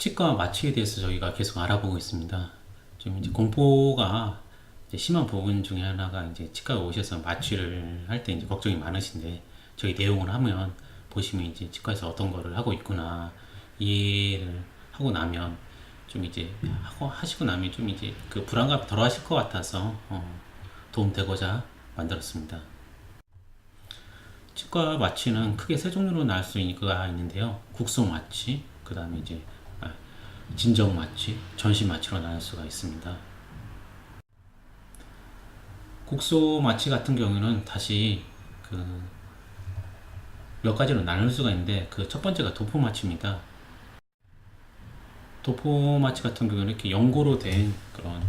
치과 마취에 대해서 저희가 계속 알아보고 있습니다. 좀 이제 공포가 이제 심한 부분 중에 하나가 이제 치과에 오셔서 마취를 할 때 이제 걱정이 많으신데 저희 내용을 하면 보시면 이제 치과에서 어떤 거를 하고 있구나 이해를 하고 나면 좀 이제 하고 하시고 나면 좀 이제 그 불안감이 덜 하실 것 같아서 도움되고자 만들었습니다. 치과 마취는 크게 세 종류로 나눌 수 있는데요. 국소 마취, 그 다음에 이제 진정 마취, 전신 마취로 나눌 수가 있습니다. 국소 마취 같은 경우는 다시 그 몇 가지로 나눌 수가 있는데 그 첫 번째가 도포 마취입니다. 도포 마취 같은 경우는 이렇게 연고로 된 그런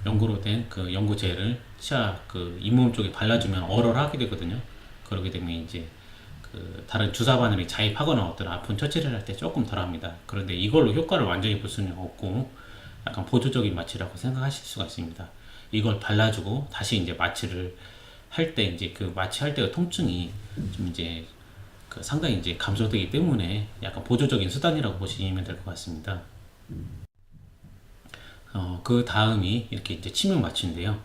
연고로 된 그 연고제를 치아 그 잇몸 쪽에 발라주면 얼얼하게 되거든요. 그렇게 되면 이제 그 다른 주사 바늘이 자입하거나 어떤 아픈 처치를 할 때 조금 덜합니다. 그런데 이걸로 효과를 완전히 볼 수는 없고 약간 보조적인 마취라고 생각하실 수가 있습니다. 이걸 발라주고 다시 이제 마취를 할 때 이제 그 마취할 때의 통증이 좀 이제 그 상당히 이제 감소되기 때문에 약간 보조적인 수단이라고 보시면 될 것 같습니다. 그 다음이 이렇게 이제 치명 마취인데요.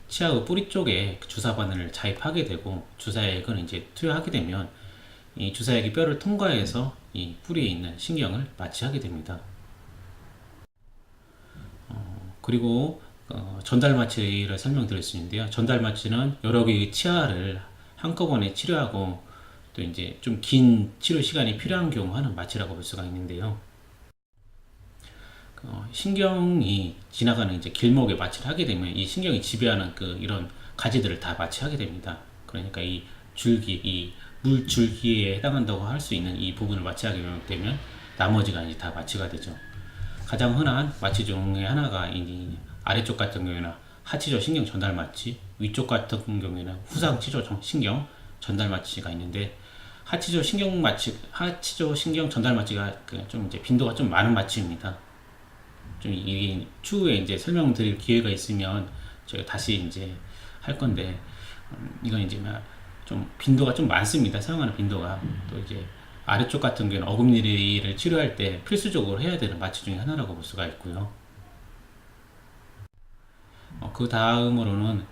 치아의 뿌리 쪽에 주사 바늘을 자입하게 되고 주사액을 이제 투여하게 되면 이 주사액이 뼈를 통과해서 이 뿌리에 있는 신경을 마취하게 됩니다. 그리고 전달 마취를 설명드릴 수 있는데요. 전달 마취는 여러 개의 치아를 한꺼번에 치료하고 또 이제 좀 긴 치료 시간이 필요한 경우 하는 마취라고 볼 수가 있는데요. 신경이 지나가는 이제 길목에 마취를 하게 되면 이 신경이 지배하는 그 이런 가지들을 다 마취하게 됩니다. 그러니까 이 줄기, 이 물줄기에 해당한다고 할 수 있는 이 부분을 마취하게 되면 나머지가 이제 다 마취가 되죠. 가장 흔한 마취 중에 하나가 이 아래쪽 같은 경우에는 하치조 신경 전달 마취, 위쪽 같은 경우에는 후상 치조 신경 전달 마취가 있는데 하치조 신경 전달 마취가 좀 이제 빈도가 좀 많은 마취입니다. 좀 이 추후에 이제 설명드릴 기회가 있으면 제가 다시 이제 할 건데 이건 이제 좀 빈도가 좀 많습니다. 사용하는 빈도가 또 이제 아래쪽 같은 경우는 어금니를 치료할 때 필수적으로 해야 되는 마취 중에 하나라고 볼 수가 있고요. 그 다음으로는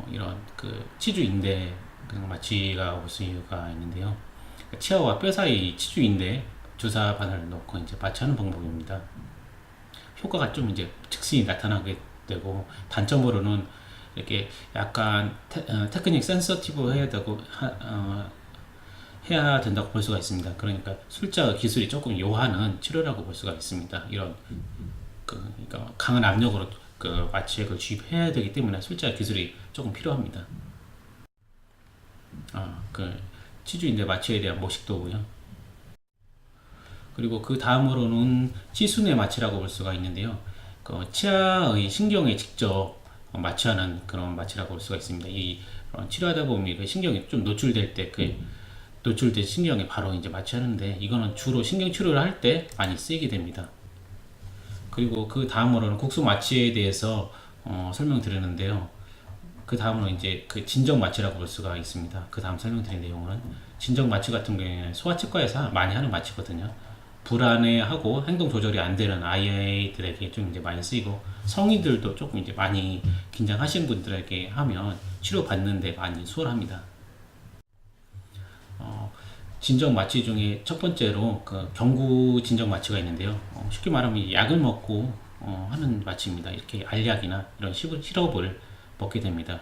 이런 그 치주인대 마취가 볼 수가 있는데요. 치아와 뼈 사이 치주인대 주사 바늘을 넣고 이제 마취하는 방법입니다. 효과가 좀 이제 즉시 나타나게 되고 단점으로는 이렇게 약간 테크닉 센서티브 해야 된다고 볼 수가 있습니다. 그러니까 술자 기술이 조금 요하는 치료라고 볼 수가 있습니다. 이런 그러니까 강한 압력으로 그 마취액을 주입해야 되기 때문에 술자 기술이 조금 필요합니다. 그 치주인대 마취에 대한 모식도고요. 그리고 그 다음으로는 치순의 마취라고 볼 수가 있는데요. 그 치아의 신경에 직접 마취하는 그런 마취라고 볼 수가 있습니다. 이 치료하다 보면 그 신경이 좀 노출될 때 노출된 신경에 바로 이제 마취하는데 이거는 주로 신경 치료를 할 때 많이 쓰이게 됩니다. 그리고 그 다음으로는 국소 마취에 대해서 설명드리는데요. 그 다음으로 이제 그 진정 마취라고 볼 수가 있습니다. 그 다음 설명드릴 내용은 진정 마취 같은 경우에는 소아치과에서 많이 하는 마취거든요. 불안해하고 행동 조절이 안 되는 아이들에게 좀 이제 많이 쓰이고 성인들도 조금 이제 많이 긴장하시는 분들에게 하면 치료 받는데 많이 수월합니다. 진정 마취 중에 첫 번째로 그 경구 진정 마취가 있는데요. 쉽게 말하면 약을 먹고 하는 마취입니다. 이렇게 알약이나 이런 시럽을 먹게 됩니다.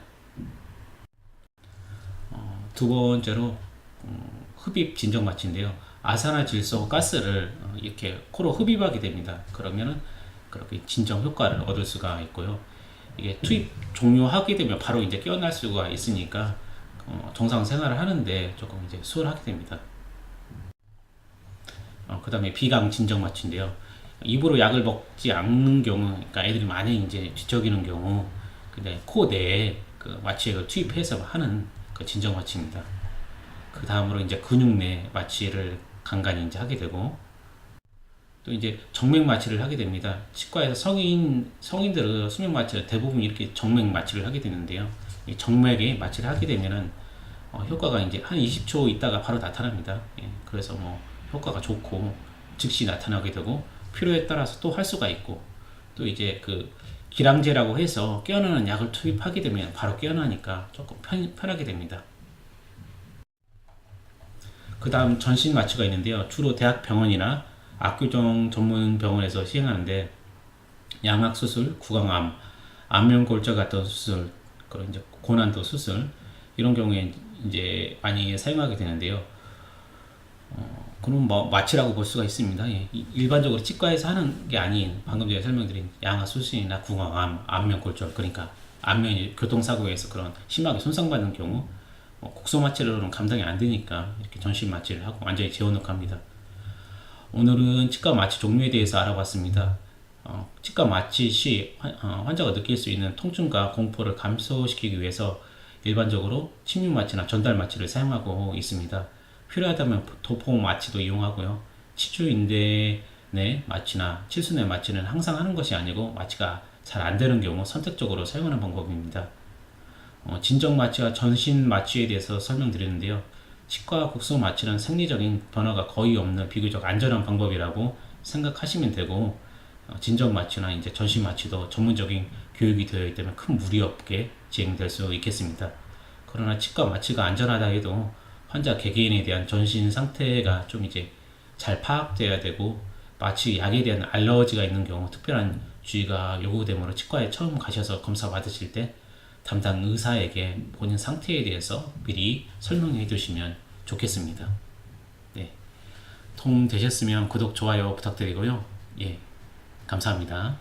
두 번째로 흡입 진정 마취인데요. 아산화질소 가스를 이렇게 코로 흡입하게 됩니다. 그러면은 그렇게 진정 효과를 얻을 수가 있고요. 이게 투입 종료하게 되면 바로 이제 깨어날 수가 있으니까 정상 생활을 하는데 조금 이제 수월하게 됩니다. 그 다음에 비강 진정 마취인데요. 입으로 약을 먹지 않는 경우, 그러니까 애들이 많이 이제 뒤척이는 경우, 근데 코 내에 그 마취액을 투입해서 하는 그 진정 마취입니다. 그 다음으로 이제 근육 내 마취를 간간히 이제 하게 되고, 또 이제 정맥 마취를 하게 됩니다. 치과에서 성인들은 수면 마취를 대부분 이렇게 정맥 마취를 하게 되는데요. 이 정맥에 마취를 하게 되면은 효과가 이제 한 20초 있다가 바로 나타납니다. 예, 그래서 뭐 효과가 좋고 즉시 나타나게 되고 필요에 따라서 또 할 수가 있고 또 이제 그 기량제라고 해서 깨어나는 약을 투입하게 되면 바로 깨어나니까 조금 편하게 됩니다. 그 다음 전신 마취가 있는데요. 주로 대학병원이나 압교정 전문 병원에서 시행하는데 양악 수술, 구강암, 안면골절 같은 수술, 그런 이제 고난도 수술 이런 경우에 이제 많이 사용하게 되는데요. 그럼 뭐 마취라고 볼 수가 있습니다. 예. 일반적으로 치과에서 하는 게 아닌 방금 제가 설명드린 양악 수술이나 구강암, 안면골절 그러니까 안면이 교통사고에서 그런 심하게 손상받는 경우 국소 마취로는 감당이 안 되니까 이렇게 전신 마취를 하고 완전히 재워놓고 합니다. 오늘은 치과 마취 종류에 대해서 알아봤습니다. 치과 마취 시 환자가 느낄 수 있는 통증과 공포를 감소시키기 위해서 일반적으로 침육 마취나 전달 마취를 사용하고 있습니다. 필요하다면 도포 마취도 이용하고요. 치주인대 내 마취나 칠순의 마취는 항상 하는 것이 아니고 마취가 잘 안 되는 경우 선택적으로 사용하는 방법입니다. 진정 마취와 전신 마취에 대해서 설명드리는데요. 치과 국소 마취는 생리적인 변화가 거의 없는 비교적 안전한 방법이라고 생각하시면 되고 진정 마취나 이제 전신 마취도 전문적인 교육이 되어 있기 때문에 큰 무리 없게 진행될 수 있겠습니다. 그러나 치과 마취가 안전하다 해도 환자 개개인에 대한 전신 상태가 좀 이제 잘 파악돼야 되고 마취 약에 대한 알러지가 있는 경우 특별한 주의가 요구되므로 치과에 처음 가셔서 검사 받으실 때 담당 의사에게 본인 상태에 대해서 미리 설명해 두시면 좋겠습니다. 네. 도움 되셨으면 구독, 좋아요 부탁드리고요. 예. 감사합니다.